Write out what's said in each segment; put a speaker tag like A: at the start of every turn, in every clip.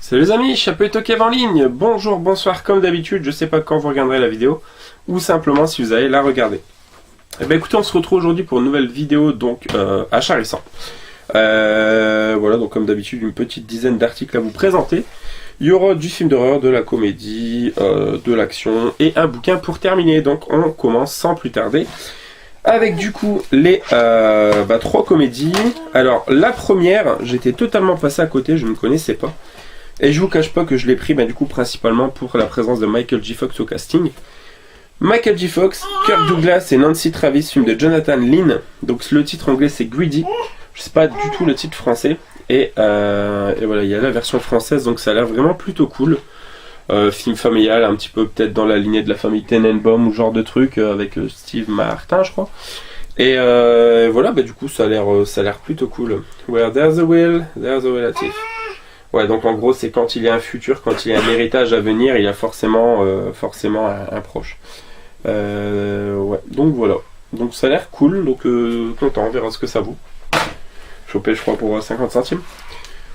A: Salut les amis, Chapeau Kev en ligne. Bonjour, bonsoir, comme d'habitude, je sais pas quand vous regarderez la vidéo, ou simplement si vous allez la regarder. Eh ben écoutez, on se retrouve aujourd'hui pour une nouvelle vidéo, donc achat récent. Voilà, donc comme d'habitude, une petite dizaine d'articles à vous présenter. Il y aura du film d'horreur, de la comédie, de l'action et un bouquin pour terminer. Donc on commence sans plus tarder avec du coup les 3 comédies. Alors la première, j'étais totalement passé à côté, je ne connaissais pas. Et je vous cache pas que je l'ai pris du coup principalement pour la présence de Michael J. Fox au casting. Michael J. Fox, Kirk Douglas et Nancy Travis, film de Jonathan Lynn. Donc le titre anglais c'est Greedy. Je sais pas du tout le titre français. Et voilà, il y a la version française, donc ça a l'air vraiment plutôt cool. Film familial, un petit peu peut-être dans la lignée de la famille Tenenbaum ou genre de truc, avec Steve Martin je crois. Et voilà, du coup ça a l'air plutôt cool. Where there's a will, there's a relative. Ouais, donc en gros c'est quand il y a un futur, quand il y a un héritage à venir, il y a forcément un proche. Ouais, donc voilà. Donc ça a l'air cool, donc content, on verra ce que ça vaut. Chopé je crois pour 50 centimes.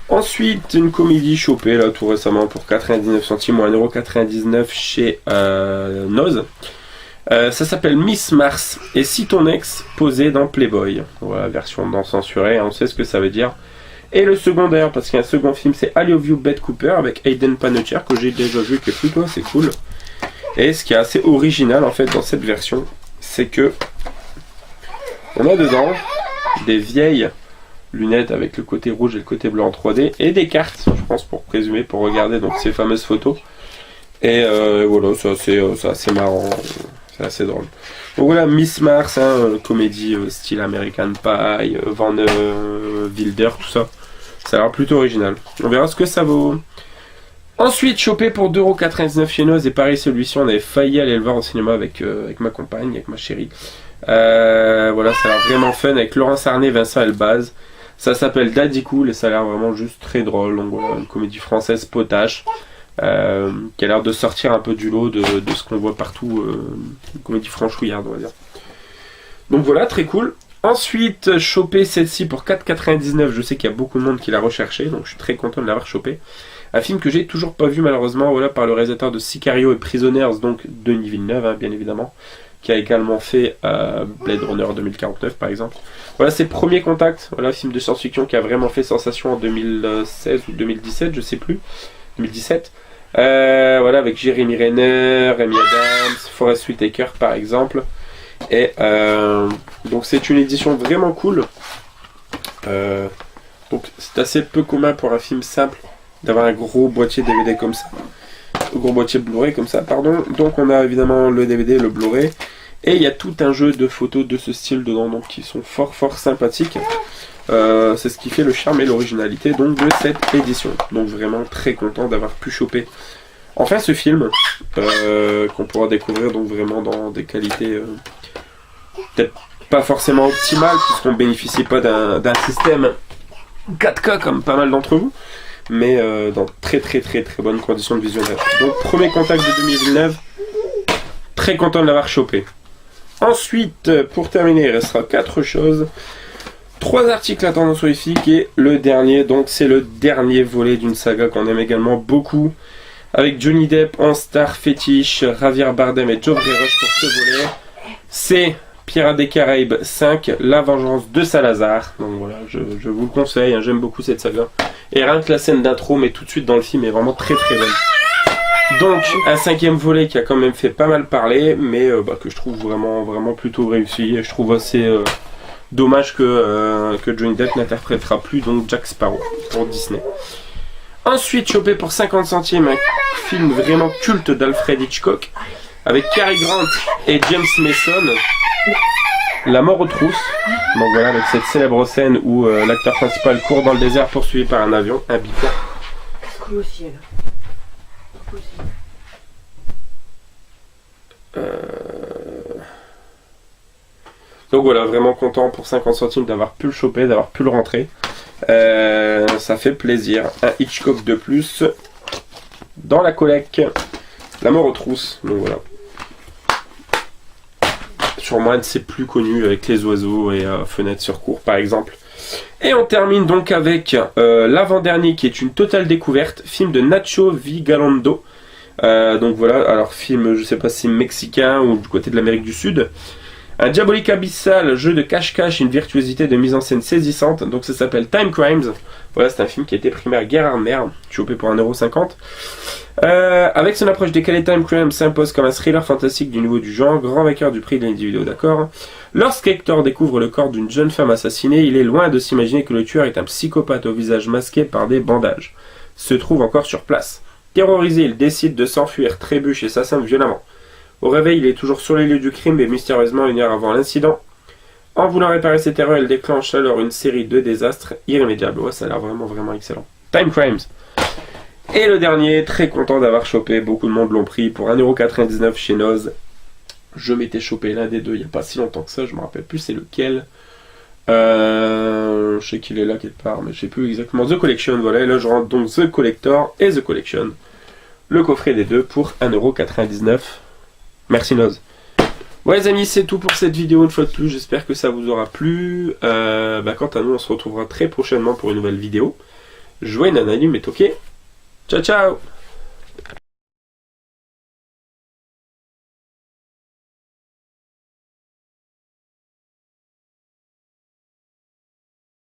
A: Ensuite une comédie chopée là tout récemment pour 99 centimes ou 1,99€ chez Noz. Ça s'appelle Miss Mars et si ton ex posé dans Playboy. Voilà, version non censurée, on sait ce que ça veut dire. Et le second d'ailleurs, parce qu'il y a un second film, c'est I Love You Bette Cooper avec Hayden Panettiere que j'ai déjà vu, qui est plutôt assez cool. Et ce qui est assez original en fait dans cette version, c'est que on a dedans des vieilles lunettes avec le côté rouge et le côté bleu en 3D et des cartes, je pense pour résumer, pour regarder donc ces fameuses photos. Et voilà, c'est assez marrant, c'est assez drôle. Donc voilà, Miss Mars, comédie style American Pie, Van Wilder, tout ça. Ça a l'air plutôt original. On verra ce que ça vaut. Ensuite, chopé pour 2,99€ chez Noz. Et pareil, celui-ci, on avait failli aller le voir au cinéma avec ma compagne, avec ma chérie. Voilà, ça a l'air vraiment fun avec Laurence Arnay, Vincent Elbaz. Ça s'appelle Daddy Cool et ça a l'air vraiment juste très drôle. Donc voilà, une comédie française potache. Qui a l'air de sortir un peu du lot de ce qu'on voit partout. Une comédie franchouillarde, on va dire. Donc voilà, très cool. Ensuite, choper celle-ci pour 4,99€. Je sais qu'il y a beaucoup de monde qui l'a recherché, donc je suis très content de l'avoir chopé. Un film que j'ai toujours pas vu malheureusement, voilà, par le réalisateur de Sicario et Prisoners, donc Denis Villeneuve, bien évidemment, qui a également fait Blade Runner 2049 par exemple. Voilà, c'est Premier Contact, voilà, film de science-fiction qui a vraiment fait sensation en 2016 ou 2017, je sais plus, 2017. Voilà, avec Jeremy Renner, Amy Adams, Forest Whitaker par exemple. Et donc c'est une édition vraiment cool. Donc c'est assez peu commun pour un film simple d'avoir un gros boîtier DVD comme ça, un gros boîtier Blu-ray comme ça, pardon. Donc on a évidemment le DVD, le Blu-ray, et il y a tout un jeu de photos de ce style dedans, donc qui sont fort sympathiques. C'est ce qui fait le charme et l'originalité donc de cette édition. Donc vraiment très content d'avoir pu choper enfin ce film qu'on pourra découvrir donc vraiment dans des qualités peut-être pas forcément optimales puisqu'on bénéficie pas d'un système 4K comme pas mal d'entre vous, mais dans très bonnes conditions de visionnage. Donc Premier Contact de Denis Villeneuve, très content de l'avoir chopé. Ensuite, pour terminer, il restera 4 choses. 3 articles à tendance horrifique et le dernier, donc c'est le dernier volet d'une saga qu'on aime également beaucoup, avec Johnny Depp en star fétiche, Javier Bardem et Geoffrey Rush pour ce volet. C'est Pirates des Caraïbes 5, La Vengeance de Salazar. Donc voilà, je vous le conseille, j'aime beaucoup cette saga. Et rien que la scène d'intro, mais tout de suite dans le film, est vraiment très bonne. Donc un 5e volet qui a quand même fait pas mal parler, mais que je trouve vraiment plutôt réussi. Et je trouve assez dommage que Johnny Depp n'interprétera plus donc Jack Sparrow pour Disney. Ensuite, chopé pour 50 centimes, un film vraiment culte d'Alfred Hitchcock, avec Cary Grant et James Mason, La mort aux trousses. Donc voilà, avec cette célèbre scène où l'acteur principal court dans le désert poursuivi par un avion, un biplan.
B: Cool au ciel.
A: Donc voilà, vraiment content pour 50 centimes d'avoir pu le choper, d'avoir pu le rentrer. Ça fait plaisir. Un Hitchcock de plus dans la collecte. La mort aux trousses. Donc voilà. Sûrement un de ses plus connus avec Les Oiseaux et Fenêtre sur cour par exemple. Et on termine donc avec l'avant-dernier qui est une totale découverte, film de Nacho Vigalondo. Donc voilà, alors film, je sais pas si mexicain ou du côté de l'Amérique du Sud. Un diabolique abyssal, jeu de cache-cache, une virtuosité de mise en scène saisissante. Donc ça s'appelle Time Crimes. Voilà, c'est un film qui a été primé à Guerre-Armère, chopé pour 1,50€. Avec son approche décalée, Time Crimes s'impose comme un thriller fantastique du niveau du genre, grand vainqueur du prix de l'individu, d'accord. Lorsqu'Hector découvre le corps d'une jeune femme assassinée, il est loin de s'imaginer que le tueur est un psychopathe au visage masqué par des bandages. Se trouve encore sur place. Terrorisé, il décide de s'enfuir, trébuche et s'assomme violemment. Au réveil, il est toujours sur les lieux du crime et mystérieusement une heure avant l'incident. En voulant réparer cette erreur, il déclenche alors une série de désastres irrémédiables. Ouais, ça a l'air vraiment excellent. Time Crimes. Et le dernier, très content d'avoir chopé, beaucoup de monde l'ont pris pour 1,99€ chez Noz. Je m'étais chopé l'un des deux il n'y a pas si longtemps que ça, je me rappelle plus c'est lequel. Je sais qu'il est là quelque part, mais je sais plus exactement. The Collection, voilà, et là je rentre donc The Collector et The Collection. Le coffret des deux pour 1,99€. Merci Noz. Ouais les amis, c'est tout pour cette vidéo une fois de plus, j'espère que ça vous aura plu. Quant à nous, on se retrouvera très prochainement pour une nouvelle vidéo. Jouez Nananim est ok. Ciao ciao.